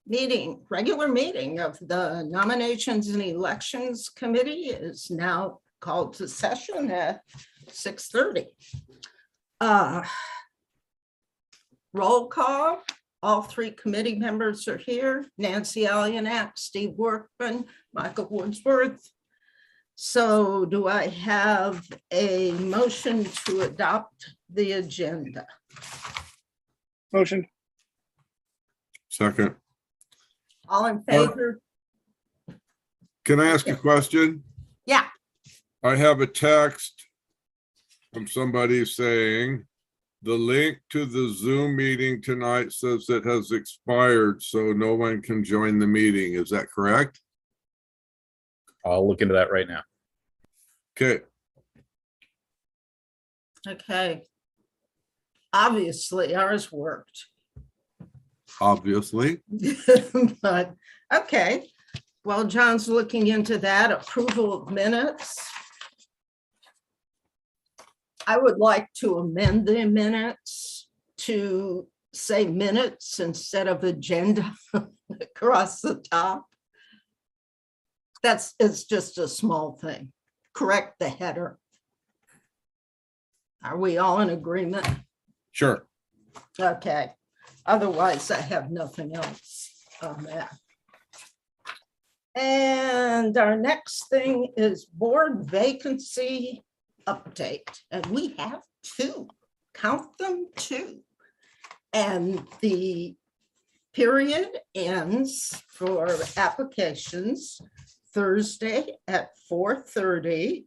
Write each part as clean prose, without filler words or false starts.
regular meeting of the Nominations and Elections Committee is now called to session at 6:30. Roll call. All three committee members are here. Nancy Allianac, Steve Workman, Michael Woodsworth. So do I have a motion to adopt the agenda? Motion. Second. All in favor? Can I ask a question? Yeah. I have a text from somebody saying the link to the Zoom meeting tonight says it has expired, so no one can join the meeting. Is that correct? I'll look into that right now. Okay. Okay. Obviously, ours worked. Obviously. But, okay. Well, John's looking into that. Approval of minutes. I would like to amend the minutes to say minutes instead of agenda across the top. It's just a small thing. Correct the header. Are we all in agreement? Sure. Okay. Otherwise, I have nothing else on that. And our next thing is board vacancy update. And we have two, count them, two. And the period ends for applications Thursday at 4:30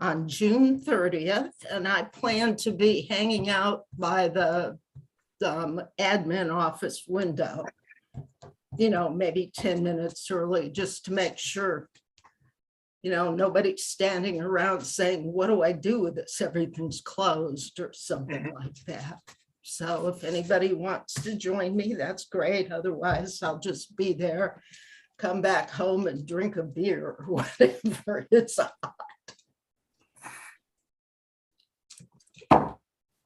on June 30th. And I plan to be hanging out by the admin office window, maybe 10 minutes early, just to make sure, nobody's standing around saying, what do I do with this? Everything's closed or something like that. So if anybody wants to join me, that's great. Otherwise, I'll just be there, come back home and drink a beer or whatever. It's hot.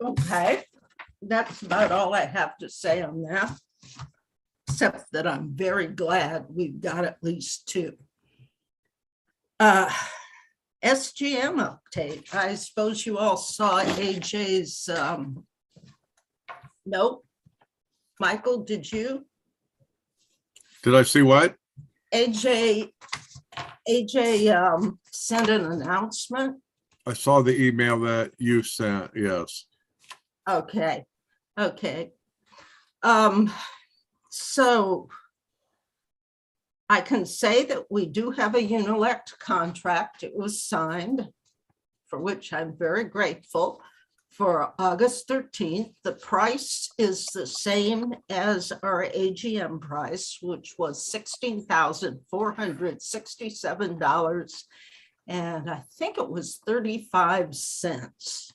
Okay. That's about all I have to say on that, except that I'm very glad we've got at least two. SGM update. I suppose you all saw AJ's note. Michael, did you? Did I see what? AJ sent an announcement. I saw the email that you sent. Yes. Okay. So I can say that we do have a Unilect contract. It was signed, for which I'm very grateful, for August 13th. The price is the same as our AGM price, which was $16,467. And I think it was 35 cents.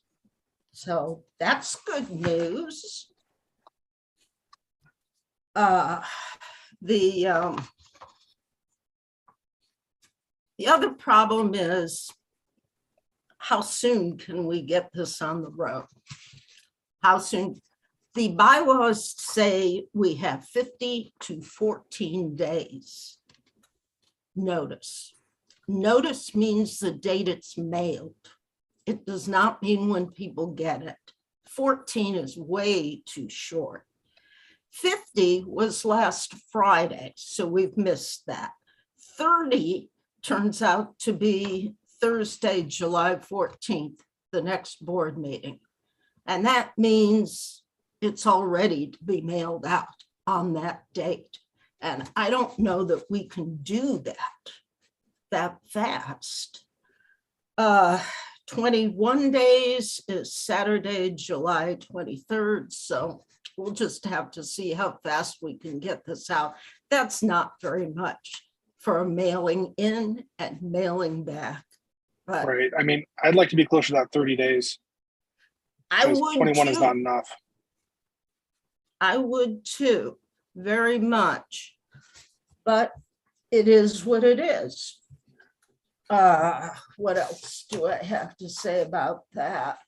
So that's good news. The other problem is, how soon can we get this on the road? How soon? The bylaws say we have 50 to 14 days notice. Notice means the date it's mailed. It does not mean when people get it. 14 is way too short. 50 was last Friday, so we've missed that. 30 turns out to be Thursday, July 14th, the next board meeting. And that means it's all ready to be mailed out on that date. And I don't know that we can do that fast. 21 days is Saturday, July 23rd. So we'll just have to see how fast we can get this out. That's not very much for a mailing in and mailing back. But Right. I mean, I'd like to be closer to that 30 days. I because would 21 is too. not enough. I would too, very much. But it is what it is. What else do I have to say about that?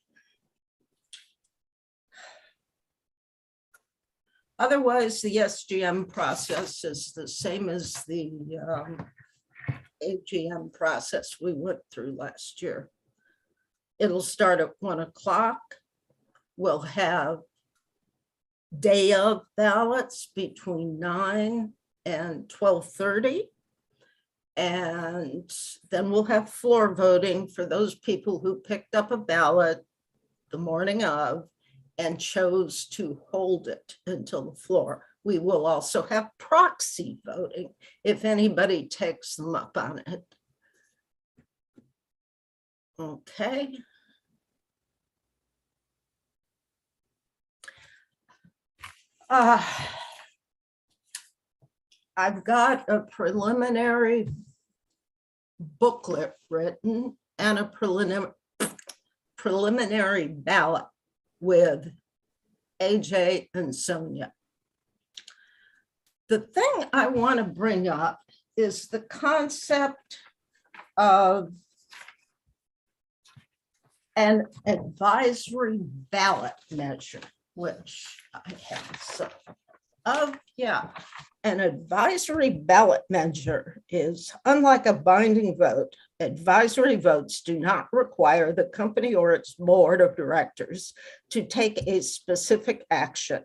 Otherwise, the SGM process is the same as the AGM process we went through last year. It'll start at 1 o'clock. We'll have day of ballots between 9 and 12:30. And then we'll have floor voting for those people who picked up a ballot the morning of and chose to hold it until the floor. We will also have proxy voting if anybody takes them up on it. Okay. I've got a preliminary booklet written and a preliminary ballot with AJ and Sonia. The thing I want to bring up is the concept of an advisory ballot measure, which I have some of. An advisory ballot measure is unlike a binding vote. Advisory votes do not require the company or its board of directors to take a specific action.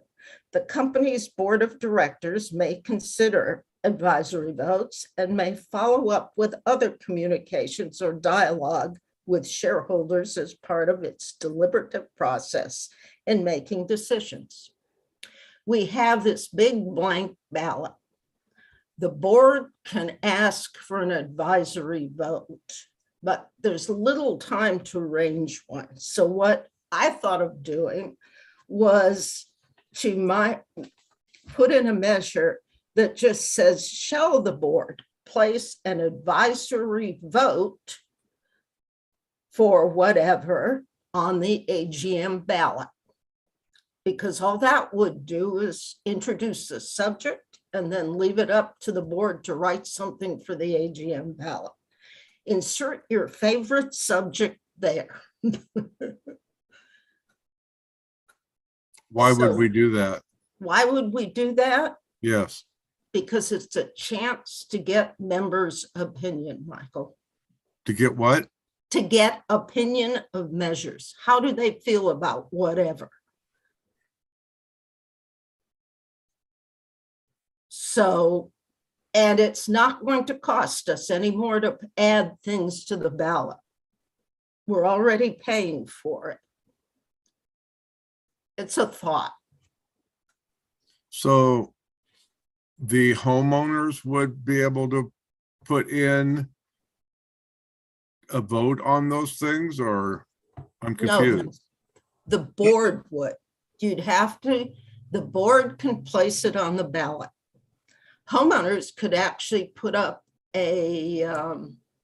The company's board of directors may consider advisory votes and may follow up with other communications or dialogue with shareholders as part of its deliberative process in making decisions. We have this big blank ballot. The board can ask for an advisory vote, but there's little time to arrange one. So what I thought of doing was to put in a measure that just says, shall the board place an advisory vote for whatever on the AGM ballot? Because all that would do is introduce the subject and then leave it up to the board to write something for the AGM ballot. Insert your favorite subject there. Why would So- we do that? Why would we do that? Yes, Because it's a chance to get members' opinion, Michael. to get what? To get opinion of measures. How do they feel about whatever? So, and it's not going to cost us any more to add things to the ballot. We're already paying for it. It's a thought. So the homeowners would be able to put in a vote on those things, or I'm No, confused. the board would. You'd have to, the board can place it on the ballot. Homeowners could actually put up a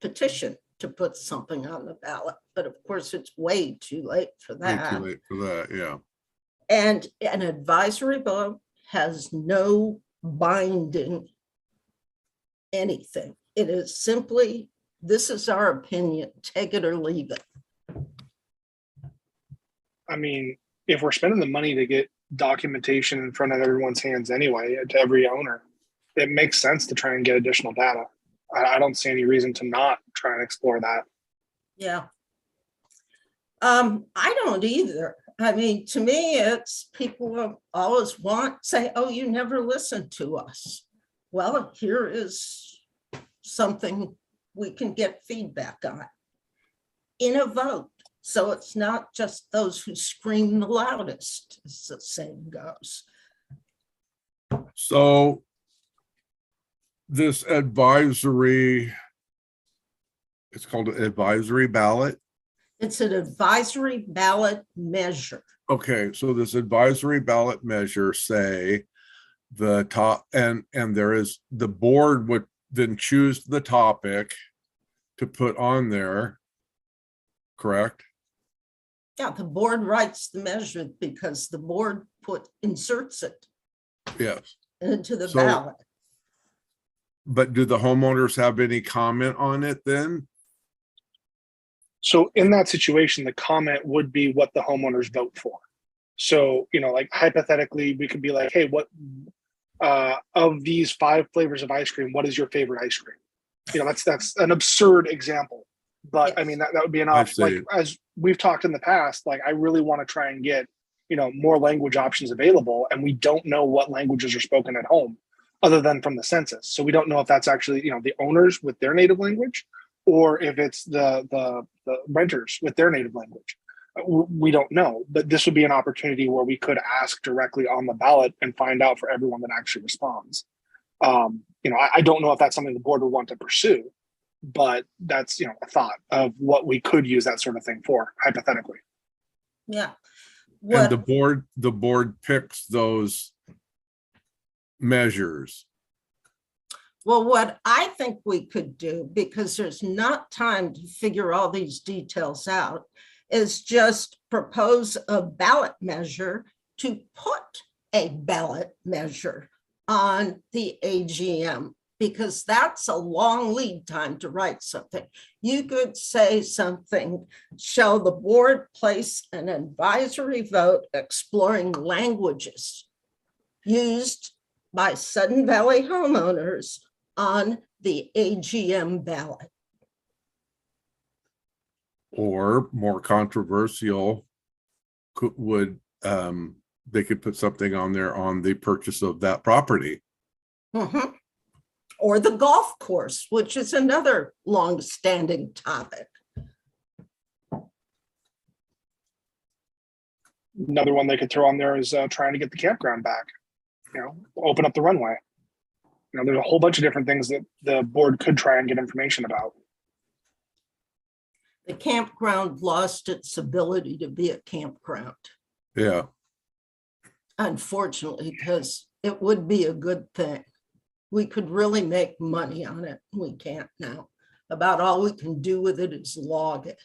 petition to put something on the ballot, but of course it's way too late for Way too that. late for that, yeah. And an advisory vote has no binding anything. It is simply, this is our opinion, take it or leave it. I mean, if we're spending the money to get documentation in front of everyone's hands anyway, to every owner, it makes sense to try and get additional data. I don't see any reason to not try and explore that. Yeah. I don't either. I mean, to me, it's people always say, oh, you never listen to us. Well, here is something we can get feedback on in a vote. So it's not just those who scream the loudest, as the saying goes. So this advisory, it's called an advisory ballot. It's an advisory ballot measure. Okay, so this advisory ballot measure, say the top, and there is, the board would then choose the topic to put on there, correct? Yeah, the board writes the measure because the board inserts it Yes, into the So- ballot. but do the homeowners have any comment on it then? So in that situation, the comment would be what the homeowners vote for. So, like hypothetically, we could be like, hey, what of these 5 flavors of ice cream, what is your favorite ice cream? That's an absurd example, but I mean that would be an I option. Like see. as we've talked in the past, like I really want to try and get more language options available, and we don't know what languages are spoken at home other than from the census. So we don't know if that's actually the owners with their native language, or if it's the renters with their native language. We don't know, but this would be an opportunity where we could ask directly on the ballot and find out for everyone that actually responds. I don't know if that's something the board would want to pursue, but that's a thought of what we could use that sort of thing for hypothetically. Yeah. And What, the board picks those measures. well, what I think we could do, because there's not time to figure all these details out, is just propose a ballot measure to put a ballot measure on the AGM, because that's a long lead time to write something. You could say something, shall the board place an advisory vote exploring languages used by Sudden Valley homeowners on the AGM ballot? Or more controversial, they could put something on there on the purchase of that property. Mhm. Or the golf course, which is another long-standing topic. Another one they could throw on there is trying to get the campground back. Open up the runway. There's a whole bunch of different things that the board could try and get information about. The campground lost its ability to be a campground, Yeah, unfortunately, because it would be a good thing. We could really make money on it. We can't now. About all we can do with it is log it.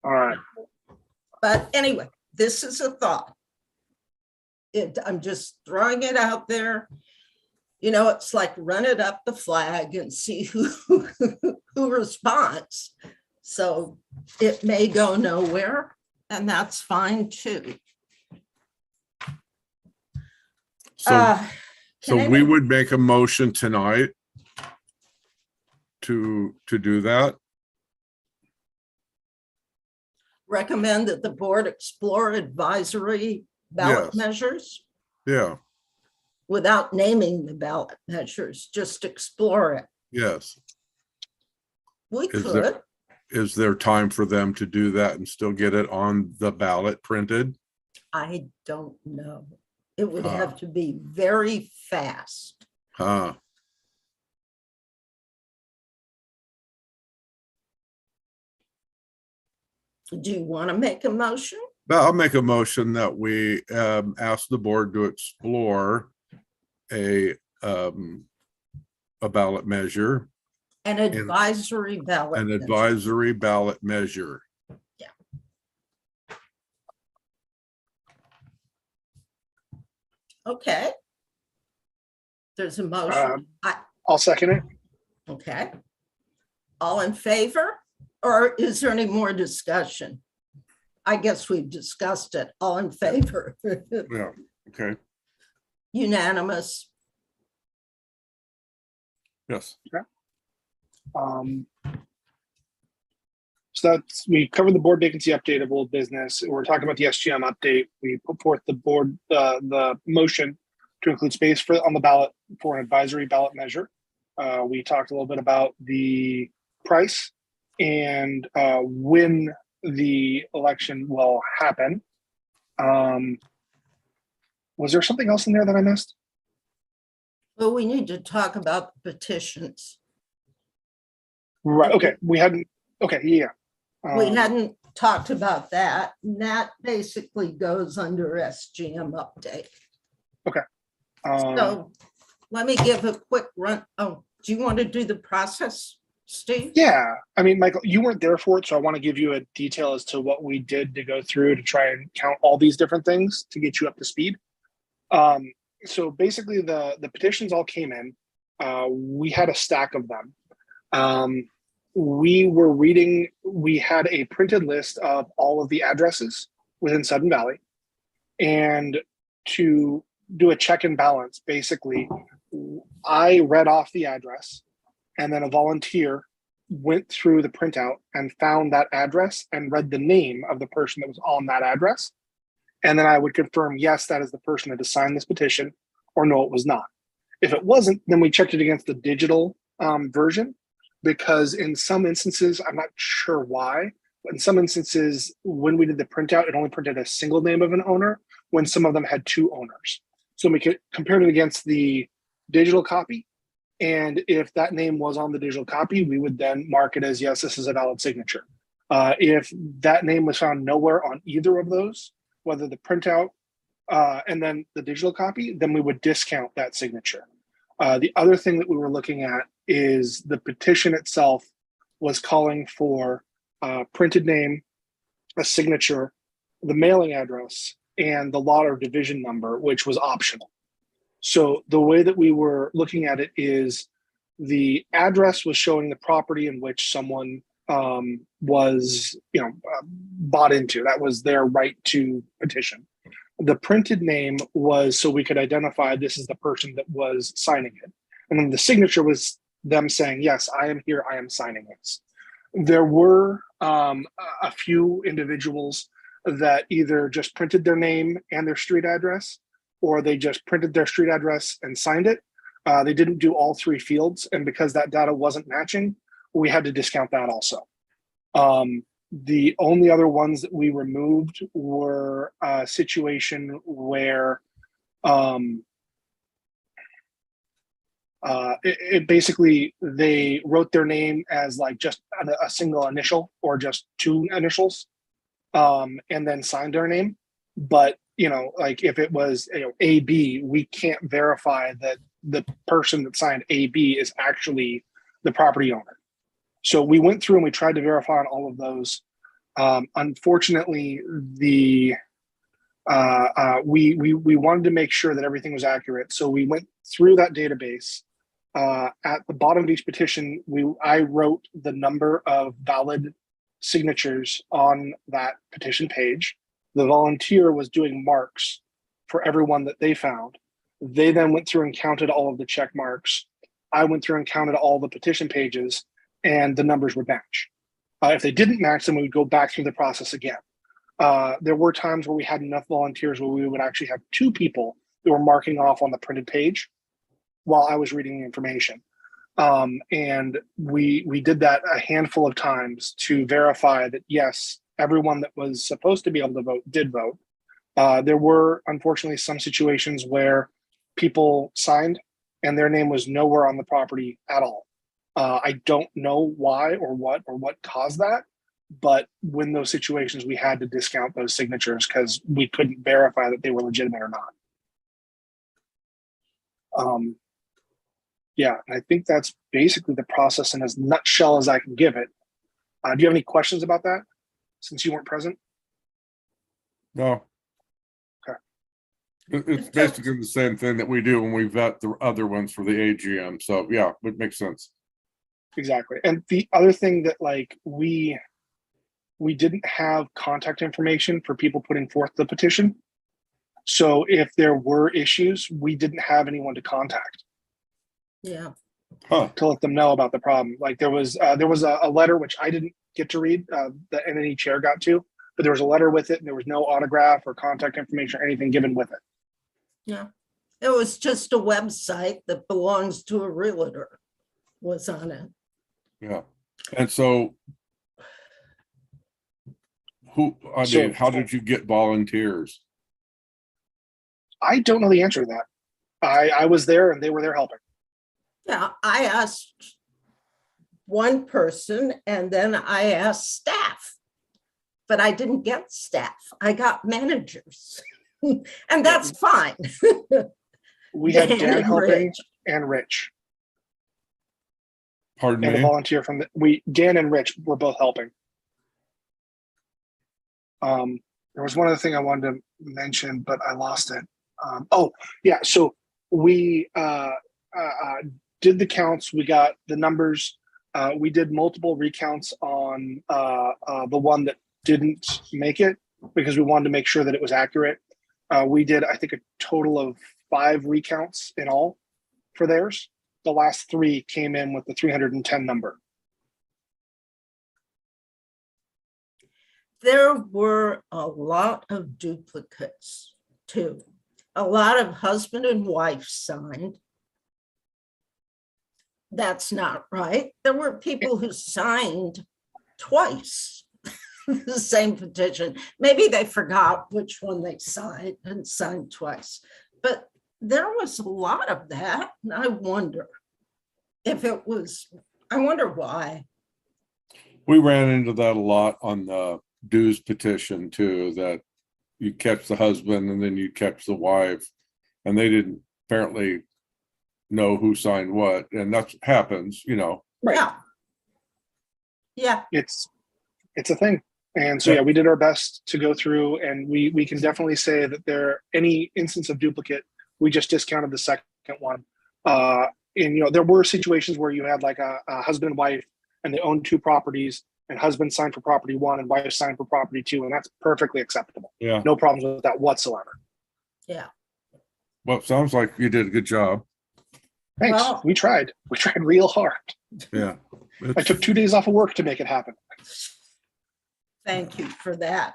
All right. But anyway, this is a thought. I'm just throwing it out there. It's like run it up the flag and see who responds. So it may go nowhere, and that's fine too. so Can I we make- would make a motion tonight to do that. recommend that the board explore advisory ballot Yes. measures Yeah, without naming the ballot measures, just explore it. yes. We Is there- could. Is there time for them to do that and still get it on the ballot printed? I don't know. It would Ah. have to be very fast. Huh? Do you want to make a motion? But I'll make a motion that we ask the board to explore a ballot measure, An advisory ballot. an measure. advisory ballot measure. Okay. There's a motion. I'll second it. Okay. All in favor? Or is there any more discussion? I guess we've discussed it. All in favor? Yeah, okay, Unanimous. yes. So we covered the board vacancy update of old business. We're talking about the SGM update. We put forth the board, the motion to include space on the ballot for an advisory ballot measure. We talked a little bit about the price and when the election will happen. Was there something else in there that I missed? Well, we need to talk about the petitions. Right. Okay. We hadn't. Okay. Yeah. We hadn't talked about that. And that basically goes under SGM update. So let me give a quick run. Oh, do you want to do the process, Steve? Yeah. I mean, Michael, you weren't there for it, so I want to give you a detail as to what we did to go through to try and count all these different things to get you up to speed. So basically, the petitions all came in. We had a stack of them. we were reading, we had a printed list of all of the addresses within Sudden Valley. And to do a check and balance, basically, I read off the address, and then a volunteer went through the printout and found that address and read the name of the person that was on that address. And then I would confirm, yes, that is the person that has signed this petition, or no, it was not. If it wasn't, then we checked it against the digital version, because in some instances, I'm not sure why, but in some instances, when we did the printout, it only printed a single name of an owner when some of them had two owners. So we could compare it against the digital copy. And if that name was on the digital copy, we would then mark it as, yes, this is a valid signature. If that name was found nowhere on either of those, whether the printout and then the digital copy, then we would discount that signature. The other thing that we were looking at is the petition itself was calling for a printed name, a signature, the mailing address, and the lot or division number, which was optional. So the way that we were looking at it is the address was showing the property in which someone was, bought into. That was their right to petition. The printed name was so we could identify this is the person that was signing it. And then the signature was them saying, yes, I am here, I am signing this. There were a few individuals that either just printed their name and their street address, or they just printed their street address and signed it. They didn't do all three fields. And because that data wasn't matching, we had to discount that also. The only other ones that we removed were a situation where it basically, they wrote their name as like just a single initial or just two initials, and then signed their name. But, like if it was AB, we can't verify that the person that signed AB is actually the property owner. So we went through and we tried to verify on all of those. Unfortunately, we wanted to make sure that everything was accurate. So we went through that database. At the bottom of each petition, I wrote the number of valid signatures on that petition page. The volunteer was doing marks for everyone that they found. They then went through and counted all of the check marks. I went through and counted all the petition pages, and the numbers would match. If they didn't match, then we would go back through the process again. There were times where we had enough volunteers where we would actually have two people that were marking off on the printed page while I was reading the information. And we did that a handful of times to verify that, yes, everyone that was supposed to be able to vote did vote. There were, unfortunately, some situations where people signed and their name was nowhere on the property at all. I don't know why or what caused that, but when those situations, we had to discount those signatures because we couldn't verify that they were legitimate or not. Yeah, I think that's basically the process in as nutshell as I can give it. Do you have any questions about that since you weren't present? No. Okay. It's basically the same thing that we do when we vet the other ones for the AGM. So yeah, it makes sense. Exactly. And the other thing that we didn't have contact information for people putting forth the petition. So if there were issues, we didn't have anyone to contact. Yeah. Huh. To let them know about the problem. Like there was a letter which I didn't get to read, the NNE chair got to, but there was a letter with it and there was no autograph or contact information or anything given with it. Yeah. It was just a website that belongs to a realtor was on it. Yeah. And so how did you get volunteers? I don't know the answer to that. I was there and they were there helping. Yeah, I asked one person and then I asked staff, but I didn't get staff. I got managers and that's fine. We had Dan and helping Rich. and Rich. Pardon And a me? volunteer from Dan and Rich were both helping. There was one other thing I wanted to mention, but I lost it. So we did the counts. We got the numbers. We did multiple recounts on the one that didn't make it because we wanted to make sure that it was accurate. We did, I think, a total of 5 recounts in all for theirs. The last 3 came in with the 310 number. There were a lot of duplicates too. A lot of husband and wife signed. That's not right. There were people who signed twice the same petition. Maybe they forgot which one they signed and signed twice. But there was a lot of that. And I wonder if it was, I wonder why. We ran into that a lot on the dues petition too, that you catch the husband and then you catch the wife, and they didn't apparently know who signed what, and that happens, you know. Right. Yeah. Yeah. It's a thing. And so, yeah, we did our best to go through, and we can definitely say that any instance of duplicate, we just discounted the second one. And, you know, there were situations where you had like a husband and wife, and they own 2 properties, and husband signed for property 1 and wife signed for property 2, and that's perfectly acceptable. Yeah. No problems with that whatsoever. Yeah. Well, it sounds like you did a good job. Thanks. Well- We tried real hard. Yeah. I took 2 days off of work to make it happen. Thank you for that.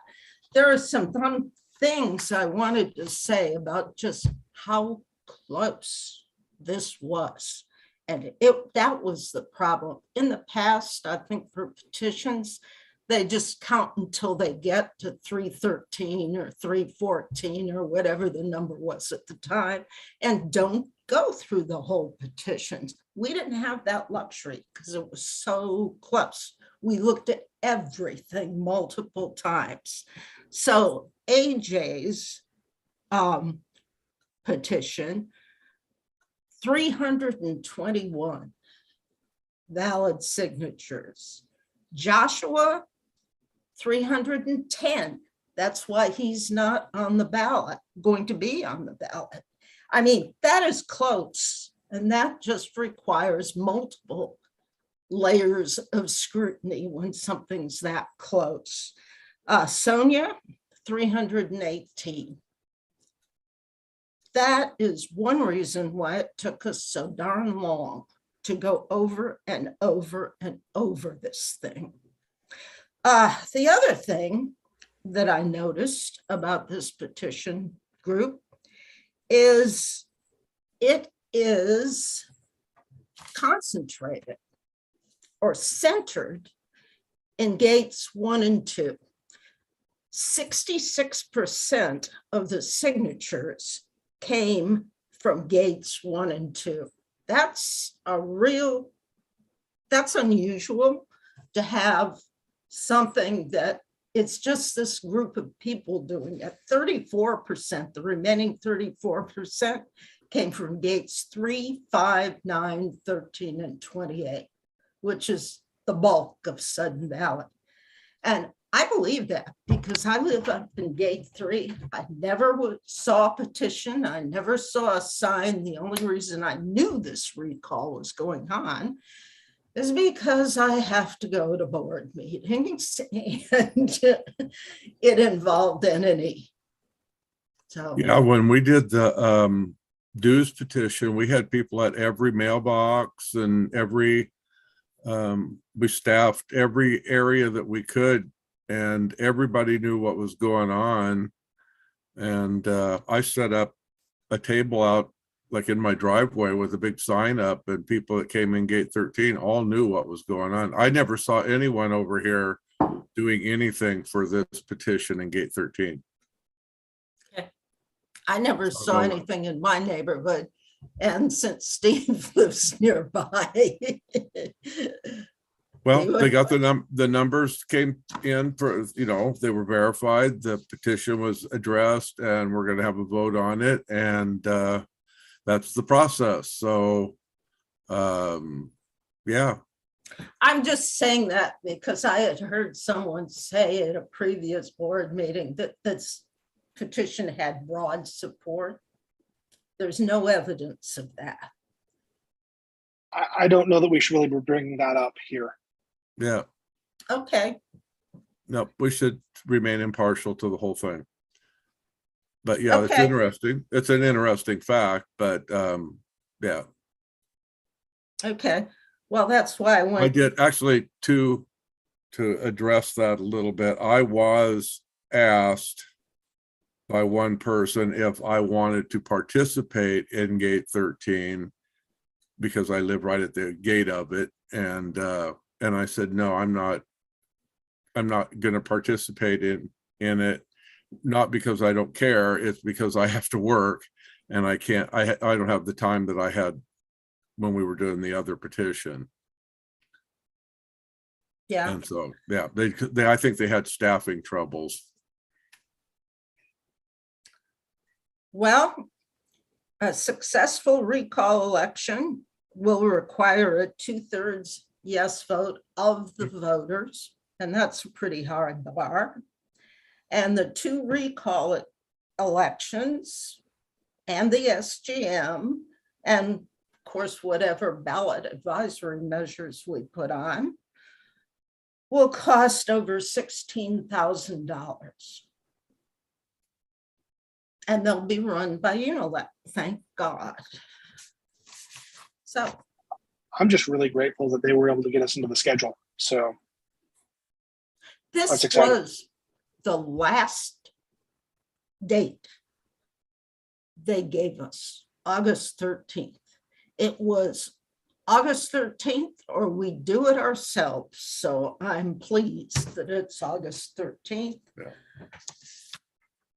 There are some fun things I wanted to say about just how close this was. And that was the problem. In the past, I think for petitions, they just count until they get to 313 or 314 or whatever the number was at the time, and don't go through the whole petitions. We didn't have that luxury because it was so close. We looked at everything multiple times. So AJ's petition, 321 valid signatures. Joshua, 310. That's why he's not on the ballot, going to be on the ballot. I mean, that is close, and that just requires multiple layers of scrutiny when something's that close. Sonia, 318. That is one reason why it took us so darn long to go over and over and over this thing. The other thing that I noticed about this petition group is it is concentrated or centered in gates 1 and 2. 66% of the signatures came from gates 1 and 2. That's unusual to have something that it's just this group of people doing it. 34%, the remaining 34% came from gates 3, 5, 9, 13, and 28, which is the bulk of Sudden Valley. And I believe that because I live up in gate 3. I never saw a petition. I never saw a sign. The only reason I knew this recall was going on is because I have to go to board meetings and it involved NNE. So Yeah, when we did the dues petition, we had people at every mailbox and we staffed every area that we could, and everybody knew what was going on. And I set up a table out like in my driveway with a big sign up, and people that came in gate 13 all knew what was going on. I never saw anyone over here doing anything for this petition in gate 13. I never saw anything in my neighborhood. And since Steve lives nearby. Well, they got the numbers came in for, you know, they were verified. The petition was addressed, and we're going to have a vote on it. And that's the process. So, yeah. I'm just saying that because I had heard someone say at a previous board meeting that this petition had broad support. There's no evidence of that. I don't know that we should really be bringing that up here. Yeah, Okay, no, we should remain impartial to the whole thing. But yeah, it's Okay. interesting. It's an interesting fact, but yeah, okay. Well, that's why I I went, did actually to address that a little bit. I was asked by one person if I wanted to participate in Gate 13 because I live right at the gate of it, and I said no, I'm not going to participate in it, not because I don't care, it's because I have to work and I can't, I don't have the time that I had when we were doing the other petition. yeah, And so, yeah, they I think they had staffing troubles. well, a successful recall election will require a 2/3 yes vote of the voters, and that's a pretty hard bar. And the 2 recall elections and the SGM, and of course, whatever ballot advisory measures we put on, will cost over $16,000. And they'll be run by Unilep, thank God. So, I'm just really grateful that they were able to get us into the schedule. So this That's exciting. was the last date they gave us, August 13th. It was August 13th, or we do it ourselves. So I'm pleased that it's August 13th. Yeah.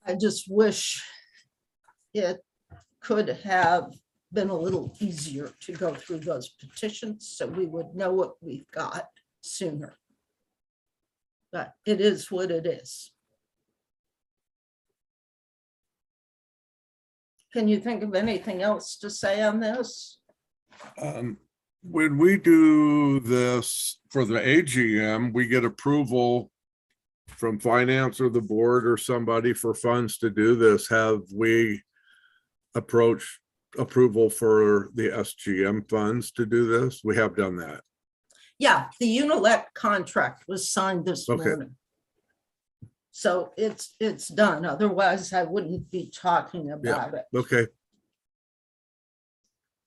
I just wish it could have been a little easier to go through those petitions so we would know what we've got sooner. But it is what it is. Can you think of anything else to say on this? When we do this for the AGM, we get approval from finance or the board or somebody for funds to do this. Have we approached approval for the SGM funds to do this? We have done that. Yeah, the Unilec contract was signed this Okay. morning. So it's done. Otherwise, I wouldn't be talking about it. Okay,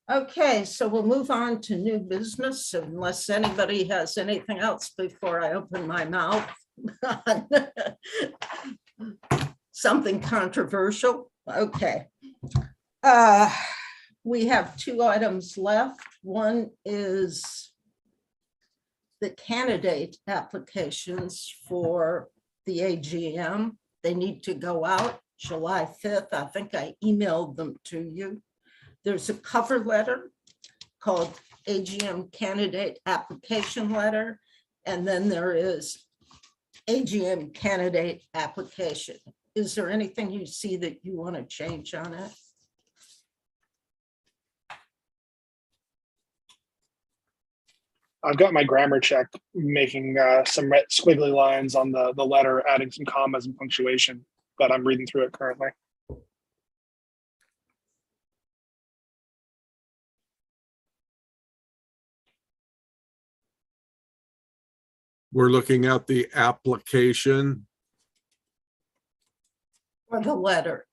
Okay, so we'll move on to new business unless anybody has anything else before I open my mouth. Something controversial. Okay. We have 2 items left. One is the candidate applications for the AGM. They need to go out July 5th. I think I emailed them to you. There's a cover letter called AGM candidate application letter. And then there is AGM candidate application. Is there anything you see that you want to change on it? I've got my grammar check making some red squiggly lines on the letter, adding some commas and punctuation, but I'm reading through it currently. we're looking at the application. Or the letter?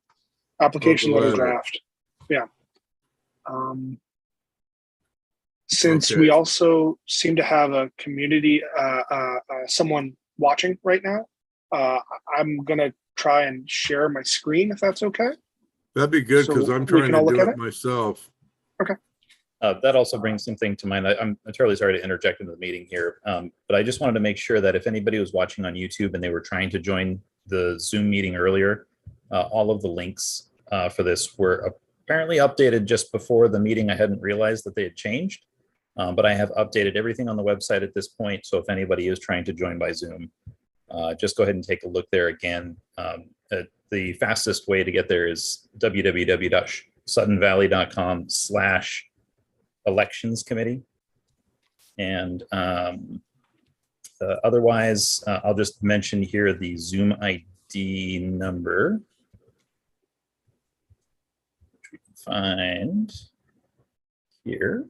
Application Oh, the letter letter. draft. Yeah. Since Okay. we also seem to have a community, someone watching right now, I'm gonna try and share my screen if that's okay. That'd be good So because I'm we trying can to all look do at it it? myself. That also brings something to mind. I'm terribly sorry to interject into the meeting here, but I just wanted to make sure that if anybody was watching on YouTube and they were trying to join the Zoom meeting earlier, all of the links for this were apparently updated just before the meeting. I hadn't realized that they had changed, but I have updated everything on the website at this point. So if anybody is trying to join by Zoom, just go ahead and take a look there again. The fastest way to get there is www.suttonvalley.com/elections committee. And otherwise, I'll just mention here the Zoom ID number, which we can find here.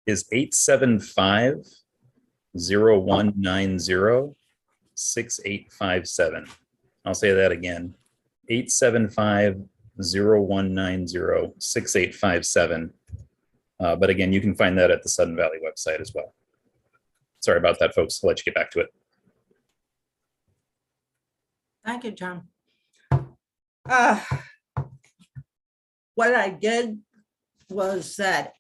is 875-0190-6857. I'll say that again, 875-0190-6857. But again, you can find that at the Sudden Valley website as well. Sorry about that, folks. I'll let you get back to it. Thank you, John. What I did was that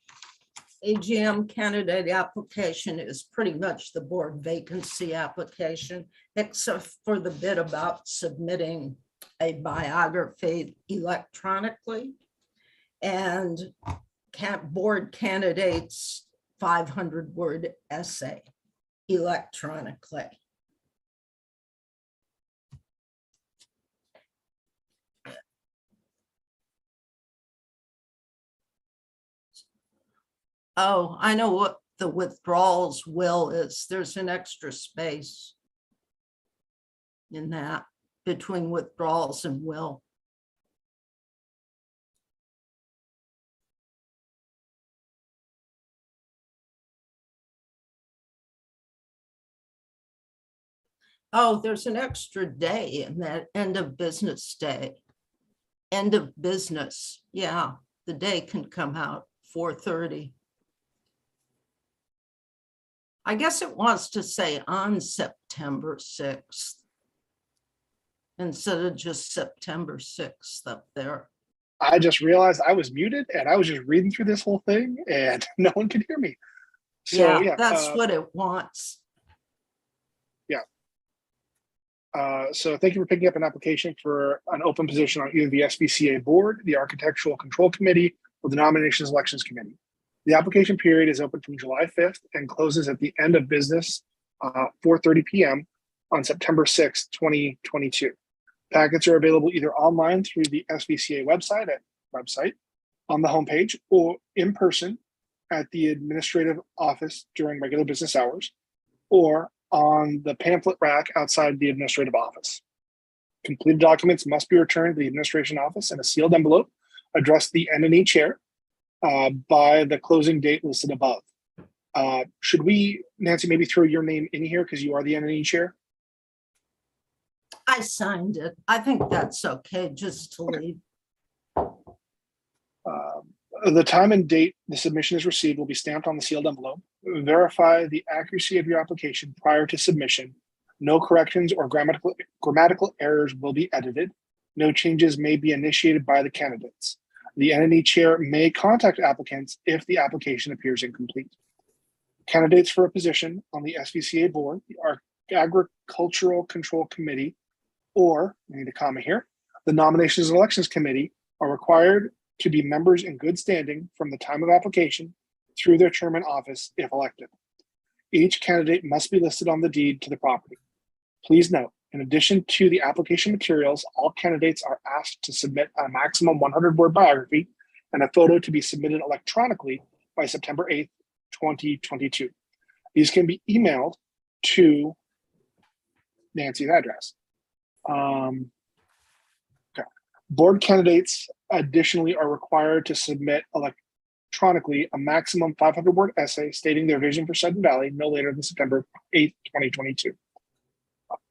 AGM candidate application is pretty much the board vacancy application, except for the bit about submitting a biography electronically. And board candidates 500-word essay electronically. Oh, I know what the withdrawals will is. There's an extra space in that between withdrawals and will. Oh, there's an extra day in that end of business day. End of business. Yeah, the day can come out 4:30. I guess it wants to say on September 6th instead of just September 6th up there. I just realized I was muted and I was just reading through this whole thing and no one could hear me. So yeah, That's what it wants. So thank you for picking up an application for an open position on either the SVCA board, the Architectural Control Committee, or the Nominations Elections Committee. The application period is open from July 5th and closes at the end of business, 4:30 p.m. on September 6th, 2022. Packets are available either online through the SVCA website on the homepage or in person at the administrative office during regular business hours, or on the pamphlet rack outside the administrative office. Completed documents must be returned to the administration office in a sealed envelope addressed the N&E chair by the closing date listed above. Should we, Nancy, maybe throw your name in here because you are the N&E chair? I signed it. I think that's okay just to leave. The time and date the submission is received will be stamped on the sealed envelope. Verify the accuracy of your application prior to submission. No corrections or grammatical errors will be edited. No changes may be initiated by the candidates. The N&E chair may contact applicants if the application appears incomplete. Candidates for a position on the SVCA board, the Agricultural Control Committee, or, I need a comma here, the Nominations and Elections Committee are required to be members in good standing from the time of application through their term in office if elected. Each candidate must be listed on the deed to the property. Please note, in addition to the application materials, all candidates are asked to submit a maximum 100-word biography and a photo to be submitted electronically by September 8th, 2022. These can be emailed to Nancy's address. Board candidates additionally are required to submit electronically a maximum 500-word essay stating their vision for Sudden Valley no later than September 8th, 2022.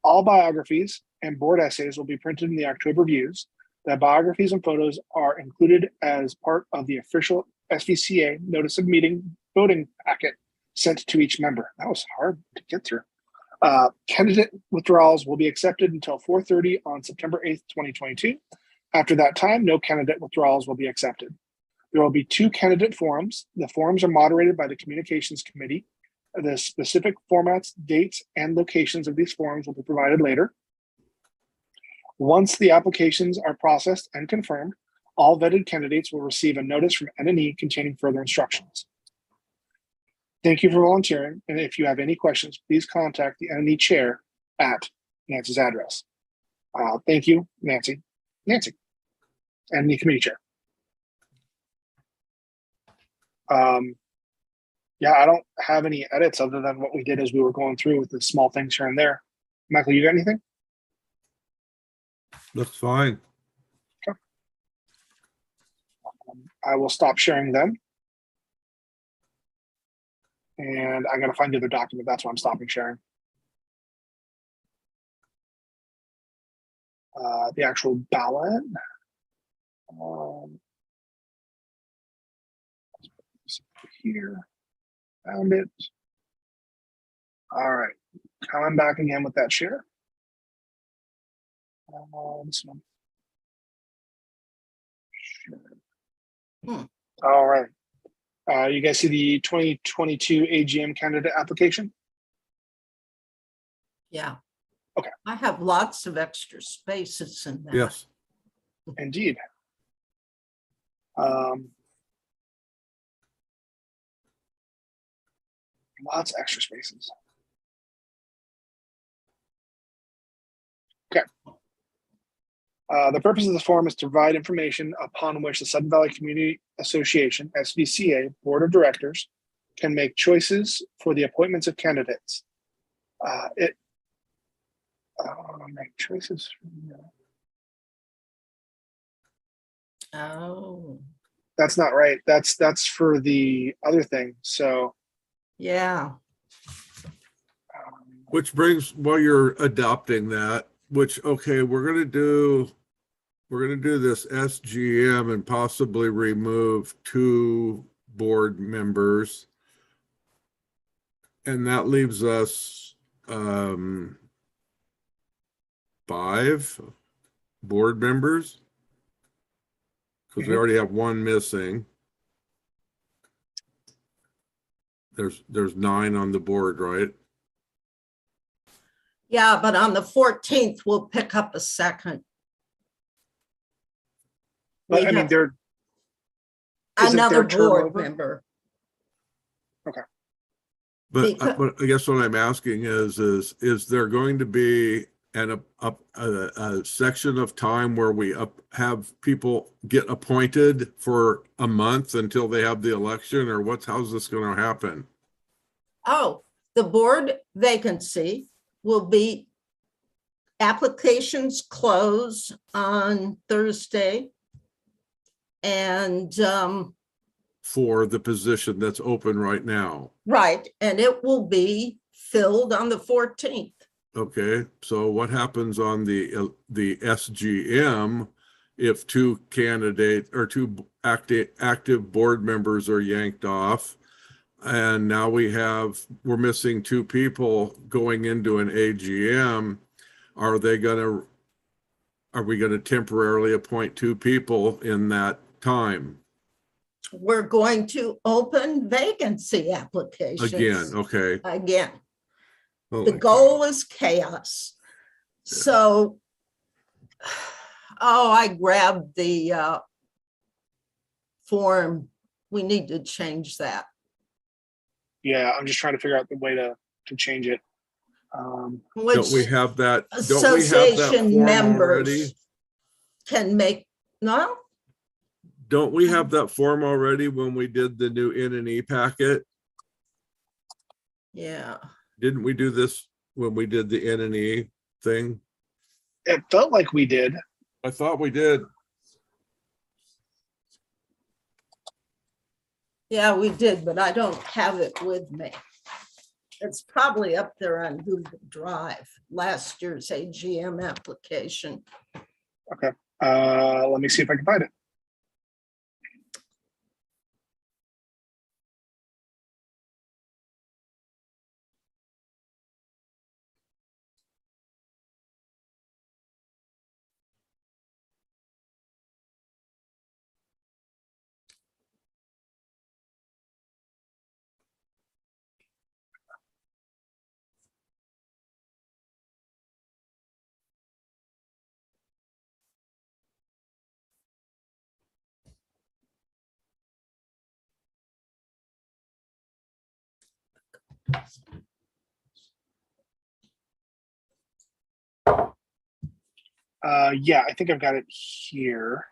All biographies and board essays will be printed in the October Views. The biographies and photos are included as part of the official SVCA notice of meeting voting packet sent to each member. That was hard to get through. Candidate withdrawals will be accepted until 4:30 on September 8th, 2022. After that time, no candidate withdrawals will be accepted. There will be 2 candidate forums. The forums are moderated by the Communications Committee. The specific formats, dates, and locations of these forums will be provided later. Once the applications are processed and confirmed, all vetted candidates will receive a notice from N&E containing further instructions. Thank you for volunteering, and if you have any questions, please contact the N&E chair at Nancy's address. Thank you, Nancy. And the committee chair. Yeah, I don't have any edits other than what we did as we were going through with the small things here and there. Michael, you got anything? That's fine. Okay. I will stop sharing them. And I gotta find the other document. That's why I'm stopping sharing. The actual ballot. Here, found it. All right, coming back again with that share. This one. Share. All right. You guys see the 2022 AGM candidate application? Yeah. Okay. I have lots of extra spaces in that. Yes. Indeed. Lots of extra spaces. Okay. The purpose of the forum is to provide information upon which the Sudden Valley Community Association, SVCA, Board of Directors can make choices for the appointments of candidates. Make choices. Oh, That's not right. That's for the other thing. So, yeah. Which brings, while you're adopting that, which, okay, we're gonna do this SGM and possibly remove 2 board members. And that leaves us 5 board members. Because we already have 1 missing. There's 9 on the board, right? Yeah, but on the 14th, we'll pick up a second. but We I mean, have they're isn't another their term board over? member. But, Because- but I guess what I'm asking is there going to be a section of time where we have people get appointed for a month until they have the election, or how's this going to happen? Oh, the board vacancy will be, applications close on Thursday. And, For the position that's open right now. right, and it will be filled on the 14th. Okay, so what happens on the SGM if 2 candidates or 2 active board members are yanked off? And now we're missing 2 people going into an AGM. Are we gonna temporarily appoint 2 people in that time? We're going to open vacancy applications. Again, okay. Again. The Holy cow. goal is chaos. So, oh, I grabbed the form. We need to change that. Yeah, I'm just trying to figure out the way to change it. Which Don't we have that association form members already? can make, no? Don't we have that form already when we did the new N&E packet? Yeah. Didn't we do this when we did the N&E thing? It felt like we did. I thought we did. Yeah, we did, but I don't have it with me. It's probably up there on Google Drive, last year's AGM application. Okay. Let me see if I can find it. Yeah, I think I've got it here.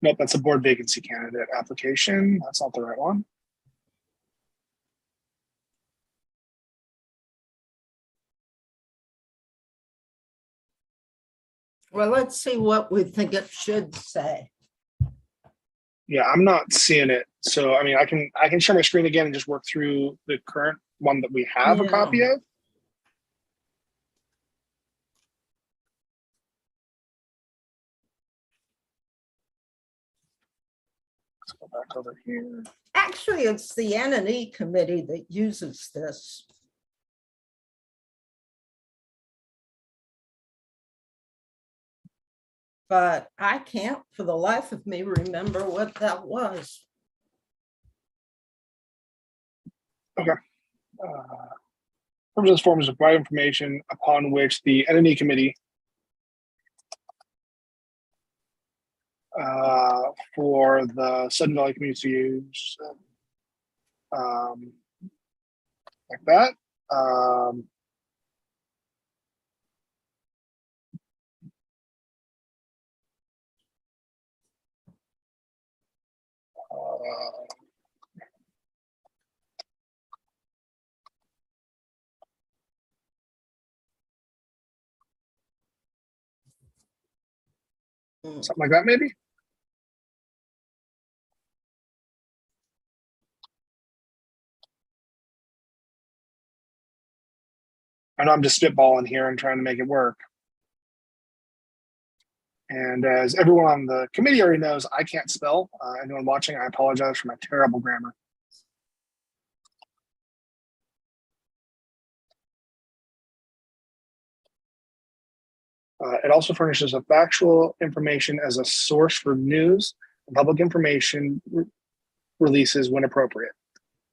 Nope, that's a board vacancy candidate application. That's not the right one. Well, let's see what we think it should say. Yeah, I'm not seeing it. So I mean, I can share my screen again and just work through the current one that we have a copy Yeah. of. Let's go back over here. Actually, it's the N&E committee that uses this. But I can't for the life of me remember what that was. Purpose of this form is to provide information upon which the N&E committee for the Sudden Valley community to use, like that. Uh, Mm. something like that, maybe. I know I'm just spitballing here and trying to make it work. And as everyone on the committee already knows, I can't spell. Anyone watching, I apologize for my terrible grammar. It also furnishes a factual information as a source for news and public information releases when appropriate.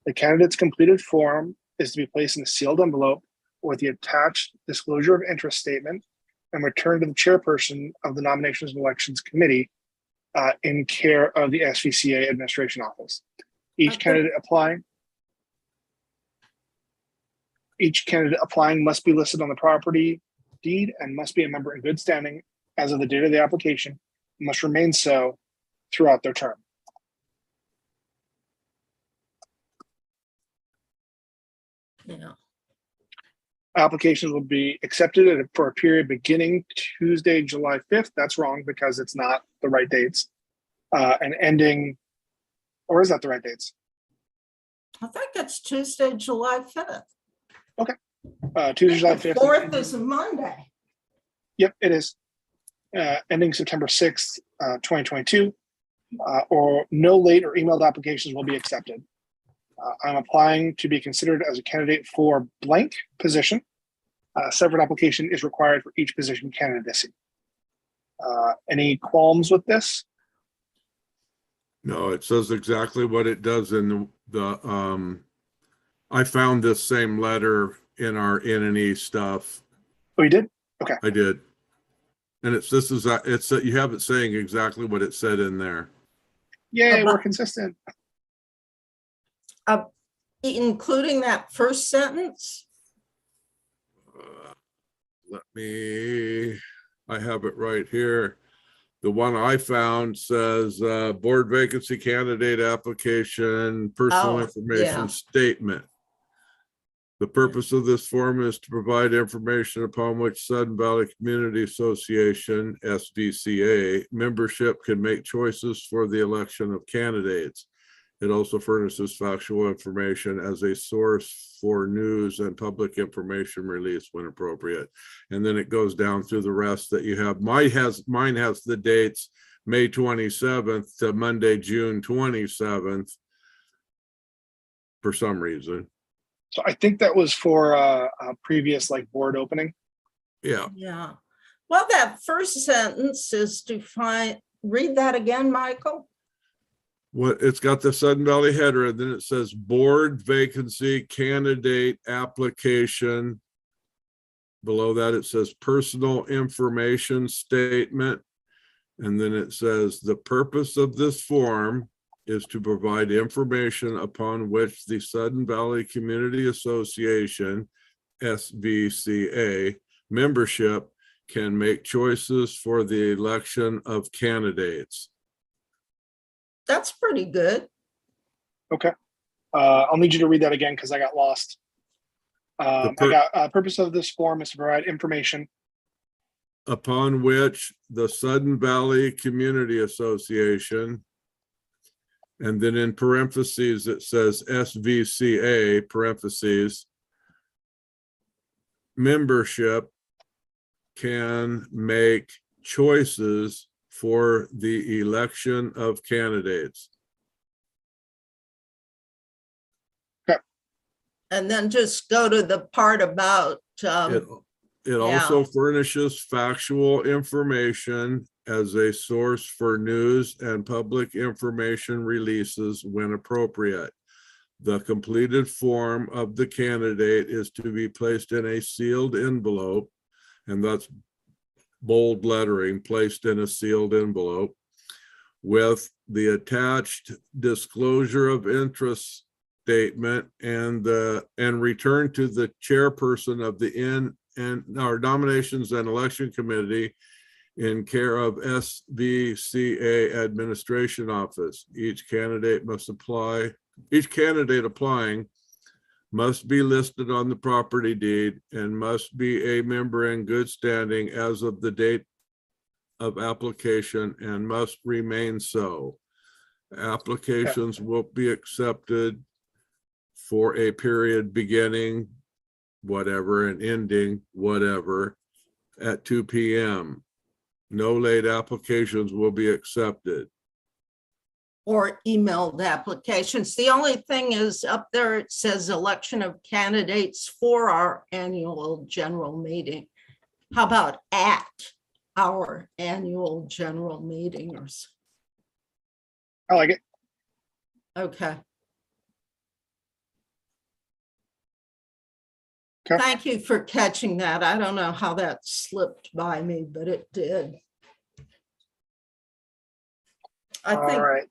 The candidate's completed form is to be placed in a sealed envelope with the attached disclosure of interest statement and returned to the chairperson of the Nominations and Elections Committee in care of the SVCA Administration Office. Each candidate applying must be listed on the property deed and must be a member in good standing as of the date of the application and must remain so throughout their term. Yeah. Applications will be accepted for a period beginning Tuesday, July 5th. That's wrong because it's not the right dates. And ending, or is that the right dates? I think it's Tuesday, July 5th. Tuesday, July 5th. 4th is a Monday. Yep, it is. Ending September 6th, 2022, or no late or emailed applications will be accepted. I'm applying to be considered as a candidate for blank position. A separate application is required for each position candidacy. Any qualms with this? No, it says exactly what it does in I found this same letter in our N&E stuff. Oh, you did? I did. And it's you have it saying exactly what it said in there. Yay, we're About- consistent. Including that first sentence. I have it right here. The one I found says board vacancy candidate application, personal Oh, information yeah. statement. The purpose of this form is to provide information upon which Sudden Valley Community Association, SVCA, membership can make choices for the election of candidates. It also furnishes factual information as a source for news and public information release when appropriate. And then it goes down through the rest that you have. Mine has the dates May 27th to Monday, June 27th for some reason. So I think that was for a previous like board opening. Yeah. Yeah. Well, that first sentence is read that again, Michael. What it's got the Sudden Valley header, and then it says board vacancy candidate application. Below that, it says personal information statement. And then it says the purpose of this form is to provide information upon which the Sudden Valley Community Association, SVCA, membership can make choices for the election of candidates. That's pretty good. Okay. I'll need you to read that again because I got lost. I got purpose of this form is to provide information upon which the Sudden Valley Community Association, And then in parentheses, it says SVCA, parentheses, membership can make choices for the election of candidates. And then just go to the part about, It also furnishes factual information as a source for news and public information releases when appropriate. The completed form of the candidate is to be placed in a sealed envelope, and that's bold lettering, placed in a sealed envelope, with the attached disclosure of interest statement and returned to the chairperson of the our nominations and election committee in care of SVCA administration office. Each candidate applying must be listed on the property deed and must be a member in good standing as of the date of application and must remain so. Applications will be accepted for a period beginning whatever and ending whatever at 2 p.m. No late applications will be accepted. or emailed applications. The only thing is up there, it says election of candidates for our annual general meeting. How about at our annual general meetings? I like it. Okay. Okay. Thank you for catching that. I don't know how that slipped by me, but it did. I All think, right.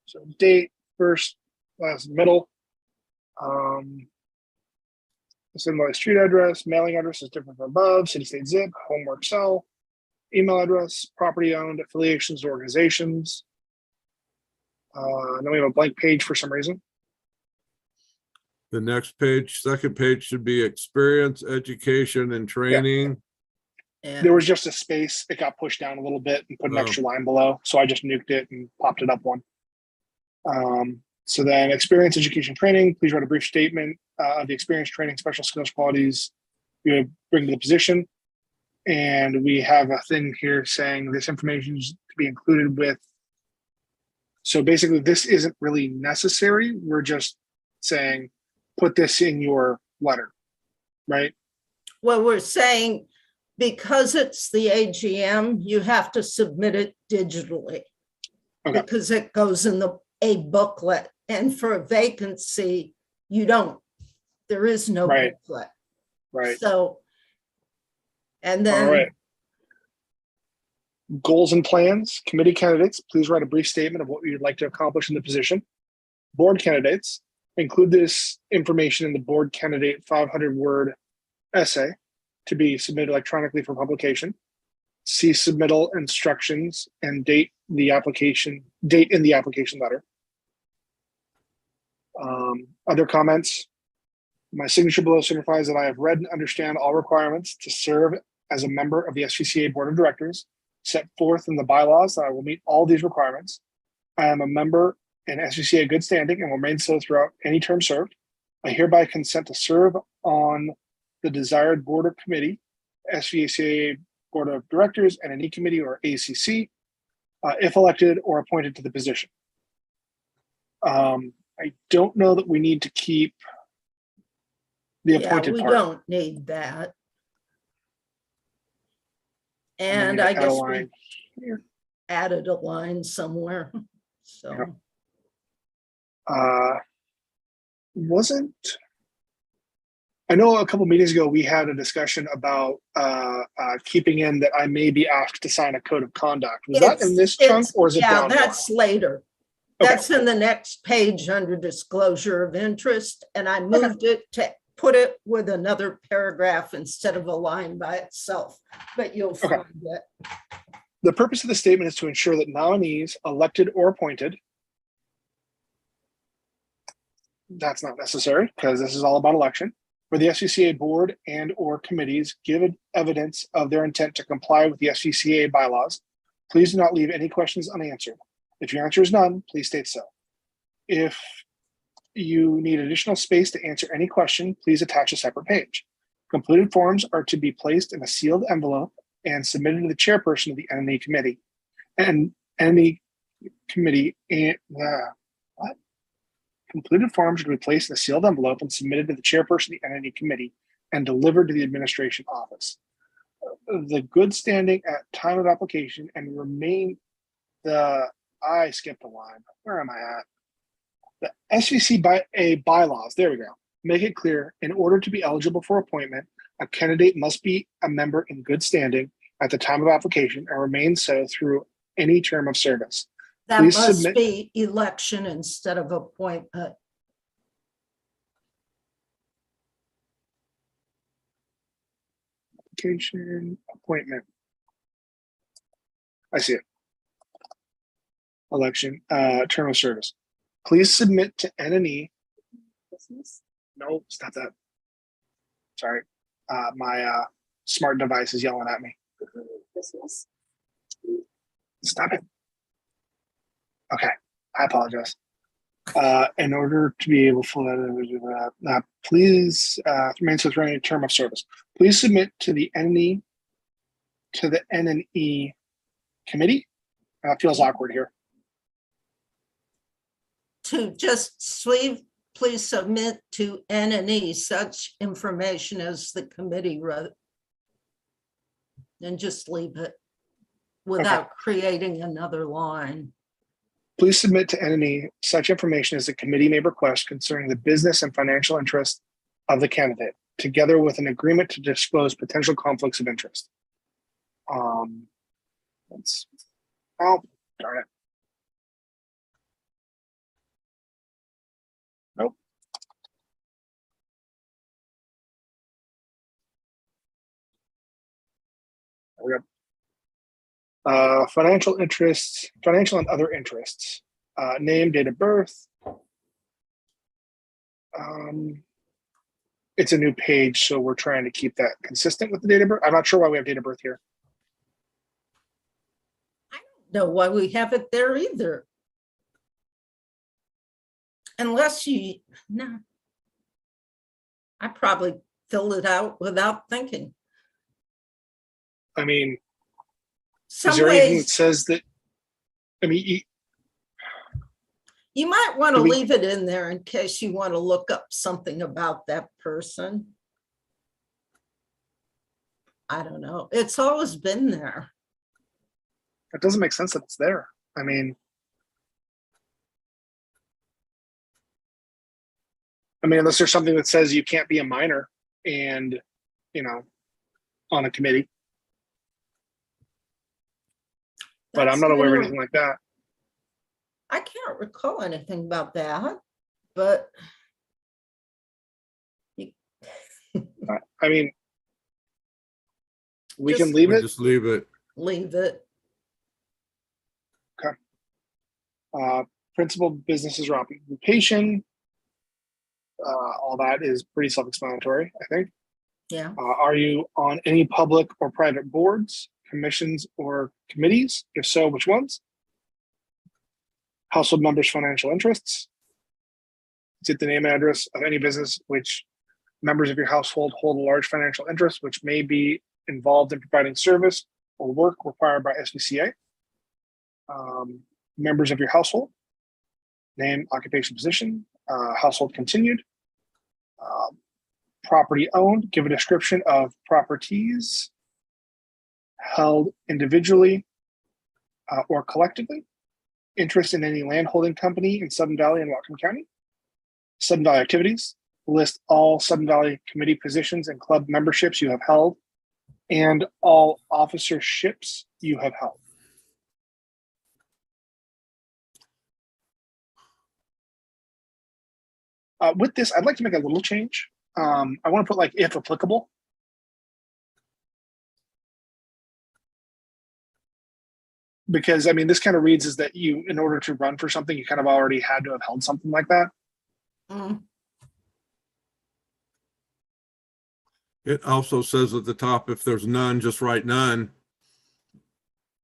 So date, first, last, middle. Symbol street address, mailing address is different from above, city, state, zip, homework cell, email address, property owned, affiliations, organizations. Then we have a blank page for some reason. The next page, second page should be experience, education, and training. There was just a space. It got pushed down a little bit and put an Oh. extra line below. So I just nuked it and popped it up one. So then experience, education, training, please write a brief statement of the experience, training, special skills, qualities you would bring to the position. And we have a thing here saying this information is to be included with. So basically this isn't really necessary. We're just saying, put this in your letter, right? well, we're saying because it's the AGM, you have to submit it digitally. Okay. Because it goes in a booklet, and for a vacancy, you don't. There is no Right. booklet. Right. So, and All then, right. Goals and plans, committee candidates, please write a brief statement of what you'd like to accomplish in the position. Board candidates, include this information in the board candidate 500-word essay to be submitted electronically for publication. See submittal instructions and date in the application letter. Other comments. My signature below signifies that I have read and understand all requirements to serve as a member of the SVCA Board of Directors set forth in the bylaws that I will meet all these requirements. I am a member in SVCA good standing and will remain so throughout any term served. I hereby consent to serve on the desired board or committee, SVCA Board of Directors, and any committee or ACC, if elected or appointed to the position. I don't know that we need to keep the yeah, appointed we part. don't need that. And need to I add a guess line we here. added a line somewhere, so. Yep. I know a couple meetings ago we had a discussion about keeping in that I may be asked to sign a code of conduct. Was that in this chunk or is it Yeah, down that's later. Okay. That's in the next page under disclosure of interest, and I moved it to put it with another paragraph instead of a line by itself, but you'll find it. The purpose of the statement is to ensure that nominees, elected or appointed, that's not necessary because this is all about election, for the SVCA board and or committees give evidence of their intent to comply with the SVCA bylaws. Please do not leave any questions unanswered. If your answer is none, please state so. If you need additional space to answer any question, please attach a separate page. Completed forms are to be placed in a sealed envelope and submitted to the chairperson of the NNE committee. And NNE committee and what? Completed forms are to be placed in a sealed envelope and submitted to the chairperson of the NNE committee and delivered to the administration office. The good standing at time of application and remain I skipped a line. Where am I at? The SVC bylaws, there we go. Make it clear, in order to be eligible for appointment, a candidate must be a member in good standing at the time of application and remain so through any term of service. That Please must submit- be election instead of appointment. Application, appointment. I see it. Election, term of service. Please submit to NNE. No, stop that. Sorry. My smart device is yelling at me. Stop it. Okay, I apologize. In order to be able to please remain so through any term of service. Please submit to the NNE committee. Feels awkward here. To just please submit to NNE such information as the committee wrote. And just leave it without creating another line. Please submit to NNE such information as the committee may request concerning the business and financial interests of the candidate, together with an agreement to disclose potential conflicts of interest. Oh, darn it. Nope. There we go. Financial interests, financial and other interests, name, date of birth. It's a new page, so we're trying to keep that consistent with the date of birth. I'm not sure why we have date of birth here. I don't know why we have it there either. Unless no. I probably filled it out without thinking. I mean, Some is there anything that ways, says that? I mean, you might want to do we- leave it in there in case you want to look up something about that person. I don't know. It's always been there. it doesn't make sense that it's there. I mean, unless there's something that says you can't be a minor and, on a committee. But I'm That's not aware of in a- anything like that. I can't recall anything about that, but I mean, we Just- can leave We it. just leave it. leave it. Principal businesses or occupation. All that is pretty self-explanatory, I think. Yeah. Are you on any public or private boards, commissions, or committees? If so, which ones? Household members' financial interests. State the name and address of any business which members of your household hold a large financial interest, which may be involved in providing service or work required by SVCA. Members of your household. Name, occupation, position, household continued. Property owned, give a description of properties held individually or collectively. Interest in any landholding company in Sudden Valley and Whatcom County. Sudden Valley activities, list all Sudden Valley committee positions and club memberships you have held and all officerships you have held. With this, I'd like to make a little change. I want to put like if applicable. Because this kind of reads is that you, in order to run for something, you kind of already had to have held something like that. Mm. It also says at the top, if there's none, just write none.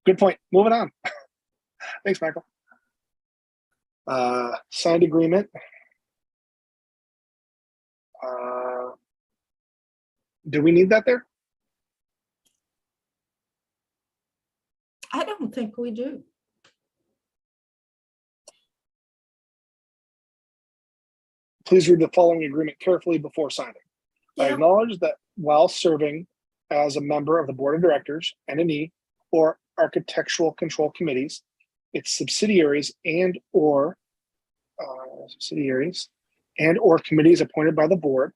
Good point. Moving on. Thanks, Michael. Signed agreement. Do we need that there? I don't think we do. Please read the following agreement carefully before signing. I Yeah, acknowledge that while serving as a member of the board of directors, N&E, or architectural control committees, its subsidiaries and or committees appointed by the board,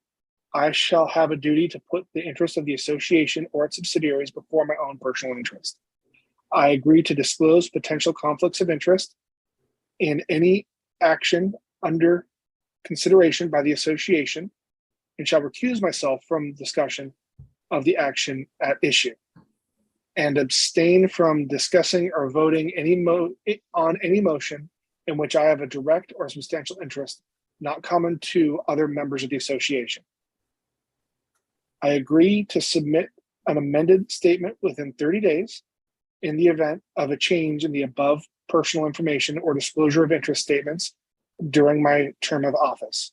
I shall have a duty to put the interests of the association or its subsidiaries before my own personal interest. I agree to disclose potential conflicts of interest in any action under consideration by the association and shall recuse myself from discussion of the action at issue and abstain from discussing or voting on any motion in which I have a direct or substantial interest not common to other members of the association. I agree to submit an amended statement within 30 days in the event of a change in the above personal information or disclosure of interest statements during my term of office.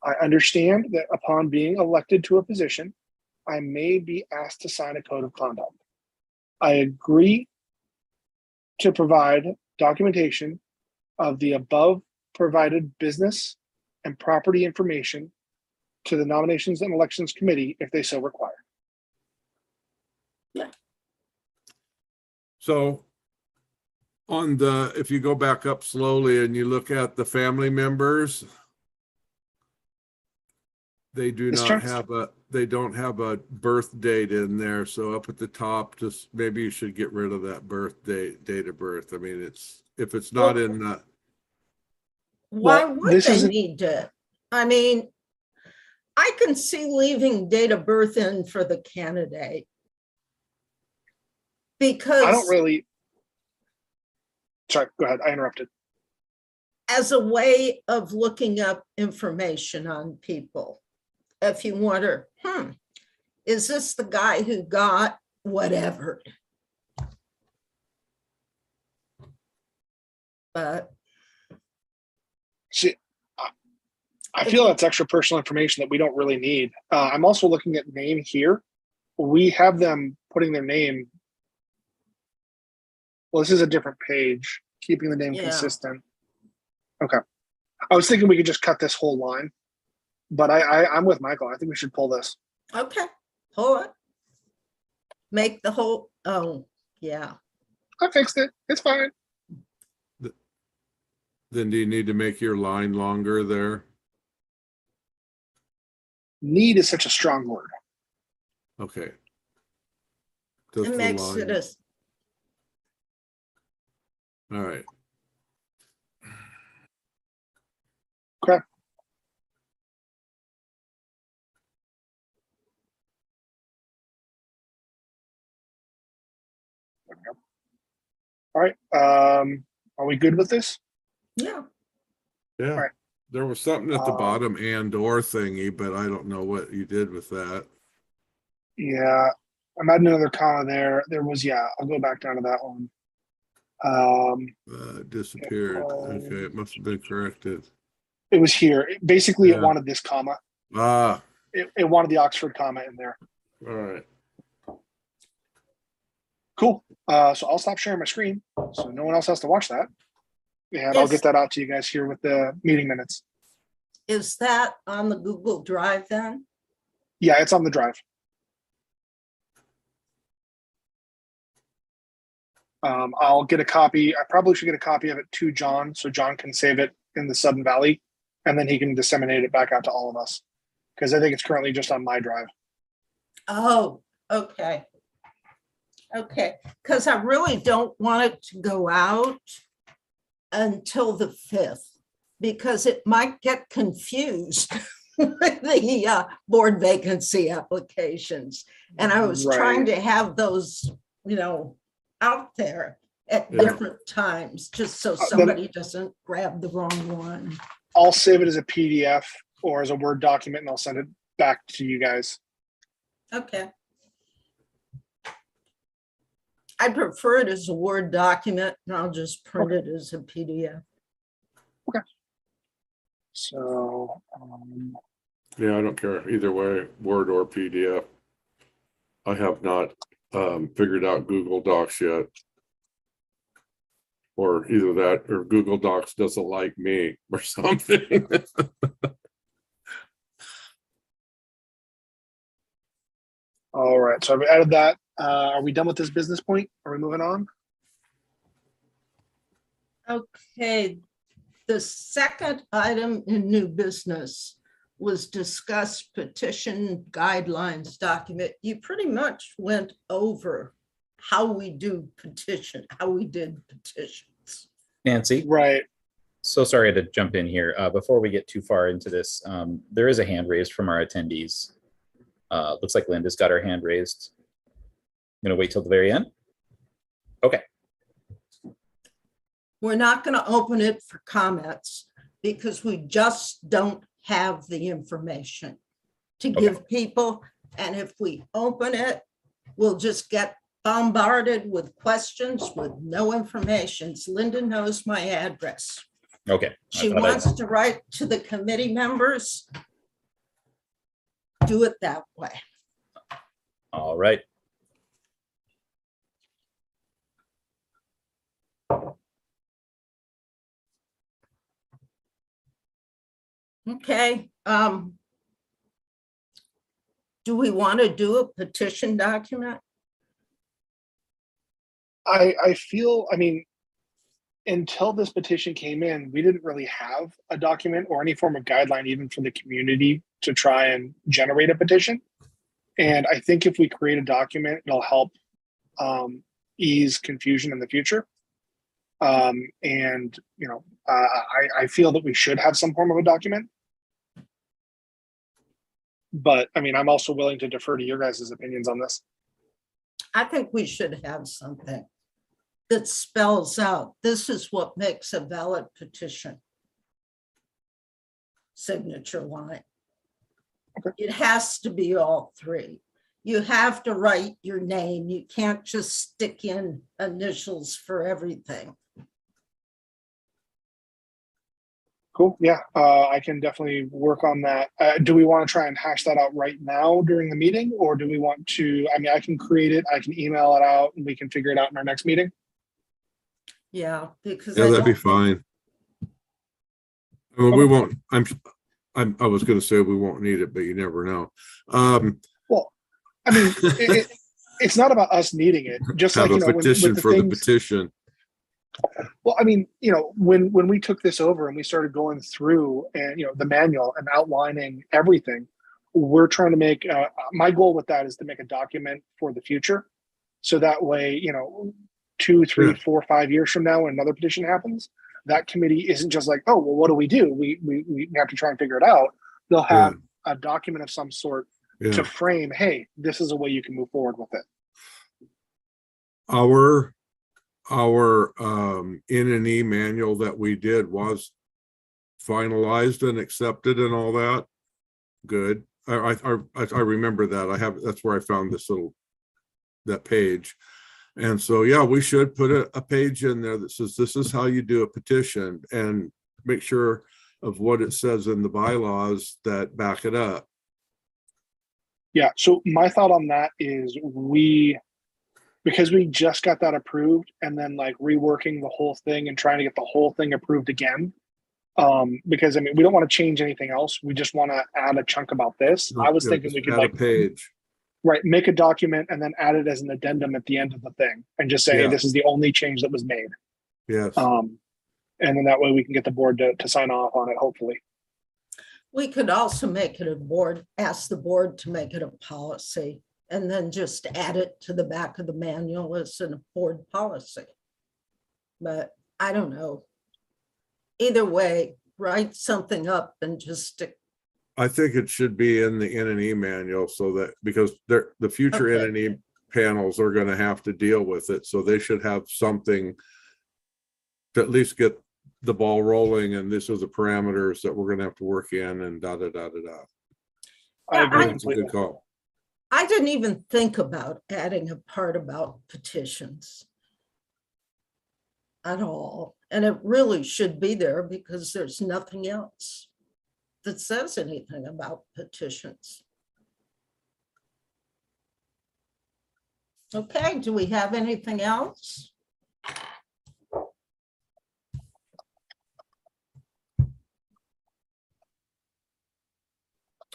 I understand that upon being elected to a position, I may be asked to sign a code of conduct. I agree to provide documentation of the above provided business and property information to the Nominations and Elections Committee if they so require. So on the, if you go back up slowly and you look at the family members, they do This not chart- have a, they don't have a birth date in there. So up at the top, just maybe you should get rid of that birth date of birth. I mean, it's, if it's not in the, why Well, would this they isn't- need to? I mean, I can see leaving date of birth in for the candidate. Because I don't really. Sorry, go ahead. I interrupted. as a way of looking up information on people. If you wonder, is this the guy who got whatever? But See, I feel that's extra personal information that we don't really need. I'm also looking at name here. We have them putting their name. Well, this is a different page, keeping the name Yeah. consistent. Okay. I was thinking we could just cut this whole line, but I'm with Michael. I think we should pull this. okay, hold on. Make the whole, oh, yeah. I fixed it. It's fine. then do you need to make your line longer there? Need is such a strong word. Okay. Just It the makes line. it a, All right. Okay. There we go. All right. Are we good with this? yeah. Yeah. All right. There was something at the Uh, bottom and or thingy, but I don't know what you did with that. Yeah. I'm adding another comma there. There was, yeah, I'll go back down to that one. It disappeared. Okay, it must have been corrected. It was here. Basically, Yeah. it wanted this comma. Ah, It wanted the Oxford comma in there. all right. Cool. So I'll stop sharing my screen so no one else has to watch that. And I'll Yes. get that out to you guys here with the meeting minutes. Is that on the Google Drive then? Yeah, it's on the drive. I'll get a copy. I probably should get a copy of it to John so John can save it in the Sudden Valley and then he can disseminate it back out to all of us. Because I think it's currently just on my drive. Oh, okay. Okay, because I really don't want it to go out until the 5th, because it might get confused with the board vacancy applications. And I was trying to have those, out there at Yeah. different times, just so Then- somebody doesn't grab the wrong one. I'll save it as a PDF or as a Word document and I'll send it back to you guys. Okay. I prefer it as a Word document and I'll just print it as a PDF. So, Yeah, I don't care either way, Word or PDF. I have not figured out Google Docs yet. Or either that or Google Docs doesn't like me or something. all right, so I've added that. Are we done with this business point? Are we moving on? Okay, the second item in new business was discuss petition guidelines document. You pretty much went over how we do petition, how we did petitions. Nancy, Right. so sorry to jump in here. Before we get too far into this, there is a hand raised from our attendees. Looks like Linda's got her hand raised. I'm gonna wait till the very end. Okay, We're not going to open it for comments because we just don't have the information to Okay. give people. And if we open it, we'll just get bombarded with questions with no information. Linda knows my address. okay. She wants to write to the committee members. Do it that way. All right. Okay. Do we want to do a petition document? I feel, I mean, until this petition came in, we didn't really have a document or any form of guideline, even for the community to try and generate a petition. And I think if we create a document, it'll help ease confusion in the future. And, you know, I feel that we should have some form of a document. But I mean, I'm also willing to defer to your guys' opinions on this. I think we should have something that spells out, this is what makes a valid petition. Signature line. Okay. It has to be all three. You have to write your name. You can't just stick in initials for everything. Cool. Yeah, I can definitely work on that. Do we want to try and hash that out right now during the meeting, or do we want to? I mean, I can create it, I can email it out, and we can figure it out in our next meeting. Yeah, because Yeah, I that'd be don't think- fine. Well, we won't, I was gonna say we won't need it, but you never know. Well, I mean, it's not about us needing it. Just Have like, you a know, when, petition with the for the things. petition. Well, I mean, you know, when we took this over and we started going through and, you know, the manual and outlining everything, we're trying to make, my goal with that is to make a document for the future. So that way, you know, 2, 3, Yeah. 4, 5 years from now, when another petition happens, that committee isn't just like, oh, well, what do? We have to try and figure it out. They'll have a document of some sort Yeah, to frame, hey, this is a way you can move forward with it. our N&E manual that we did was finalized and accepted and all that. Good. I remember that. That's where I found that page. And so, yeah, we should put a page in there that says, this is how you do a petition, and make sure of what it says in the bylaws that back it up. Yeah. So my thought on that is because we just got that approved and then like reworking the whole thing and trying to get the whole thing approved again. Because I mean, we don't want to change anything else. We just want to add a chunk about this. I was Yeah, thinking just we could add like, a page. right, make a document and then add it as an addendum at the end of the thing and just say, hey, Yeah. this is the only change that was made. Yes. And then that way we can get the board to sign off on it, hopefully. We could also make it a board, ask the board to make it a policy and then just add it to the back of the manual as a board policy. But I don't know. Either way, write something up and just stick. I think it should be in the N&E manual so that, because the future Okay. N&E panels are going to have to deal with it. So they should have something to at least get the ball rolling, and this is the parameters that we're going to have to work in, and da, da, da, da, da. I Yeah, agree It's a good completely. call. I didn't even think about adding a part about petitions at all. And it really should be there because there's nothing else. that says anything about petitions. Okay, do we have anything else?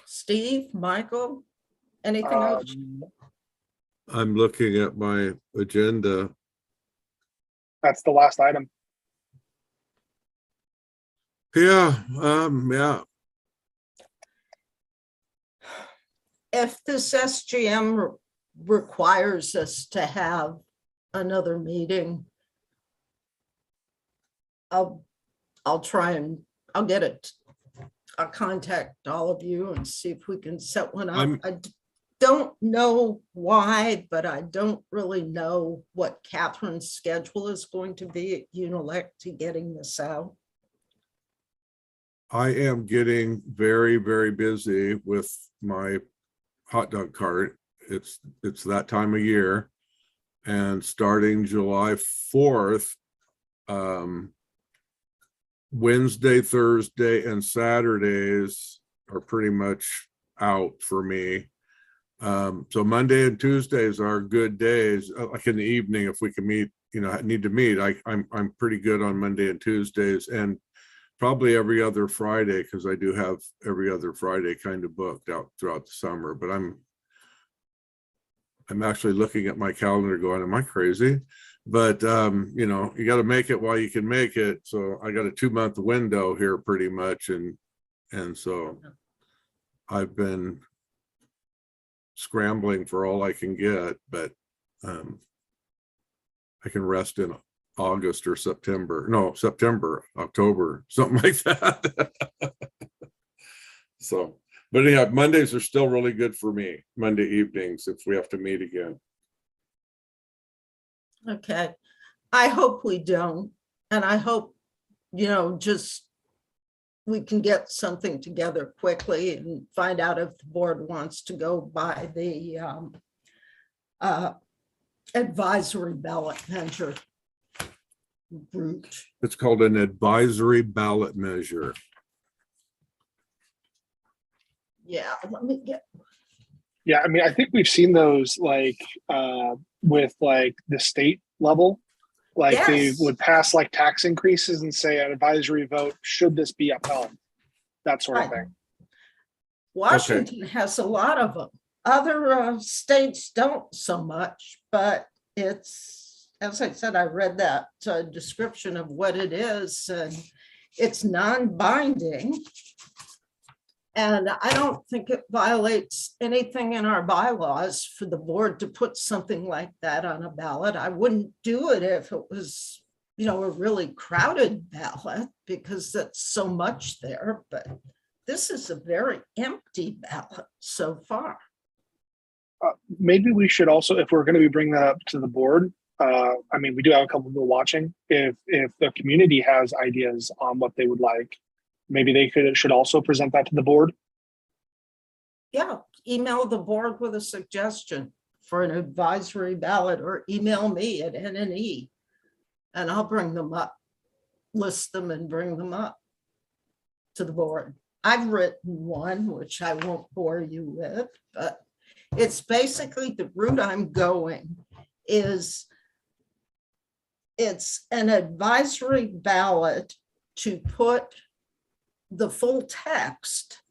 Steve, Michael, anything else? I'm looking at my agenda. That's the last item. Yeah. If this SGM requires us to have another meeting, I'll try and I'll get it. I'll contact all of you and see if we can set one up. I don't know why, but I don't really know what Catherine's schedule is going to be at Unilec to getting this out. I am getting very, very busy with my hot dog cart. It's that time of year. And starting July 4th, Wednesday, Thursday, and Saturdays are pretty much out for me. So Monday and Tuesdays are good days, like in the evening, if we can meet, need to meet. I'm pretty good on Monday and Tuesdays, and probably every other Friday, because I do have every other Friday kind of booked out throughout the summer. But I'm actually looking at my calendar going, am I crazy? But you got to make it while you can make it. So I got a 2-month window here pretty much, and so I've been scrambling for all I can get, but I can rest in August or September, October, something like that. So, but anyhow, Mondays are still really good for me. Monday evenings, if we have to meet again. Okay, I hope we don't. And I hope, just we can get something together quickly and find out if the board wants to go by the advisory ballot measure route. It's called an advisory ballot measure. Yeah, let me get. Yeah, I mean, I think we've seen those with the state level, they Yes. would pass tax increases and say an advisory vote, should this be upheld? That sort of thing. Washington has a lot of them. Other states don't so much, but it's, as I said, I read that description of what it is, and it's non-binding. And I don't think it violates anything in our bylaws for the board to put something like that on a ballot. I wouldn't do it if it was, a really crowded ballot, because that's so much there, but this is a very empty ballot so far. Maybe we should also, if we're going to be bringing that up to the board, we do have a couple of people watching. If the community has ideas on what they would like, maybe they should also present that to the board. Yeah, email the board with a suggestion for an advisory ballot, or email me at NNE and I'll bring them up, list them and bring them up to the board. I've written one, which I won't bore you with, but it's basically the route I'm going is it's an advisory ballot to put the full text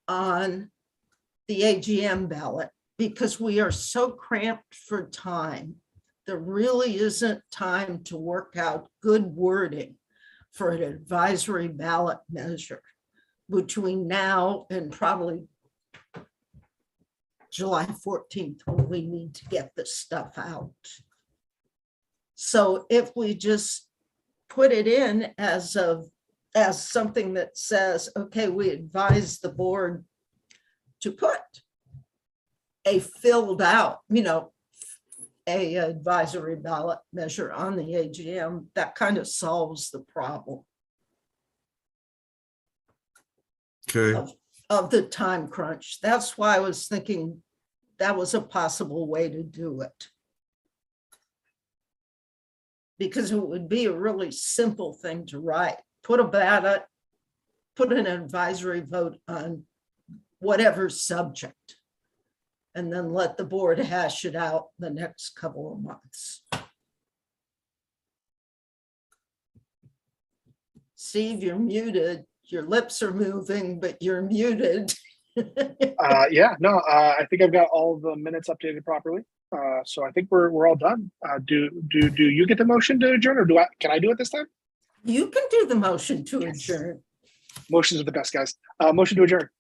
on the AGM ballot, because we are so cramped for time. There really isn't time to work out good wording for an advisory ballot measure between now and probably July 14th, when we need to get this stuff out. So if we just put it in as something that says, okay, we advise the board to put a filled out, a advisory ballot measure on the AGM, that kind of solves the problem Okay. of the time crunch. That's why I was thinking that was a possible way to do it, because it would be a really simple thing to write. Put a ballot put an advisory vote on whatever subject. And then let the board hash it out the next couple of months. Steve, you're muted. Your lips are moving, but you're muted. Yeah, no, I think I've got all the minutes updated properly. So I think we're all done. Do you get the motion to adjourn, or can I do it this time? You can do the motion to adjourn. Motions are the best, guys. Motion to adjourn.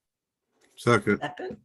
Second. Second.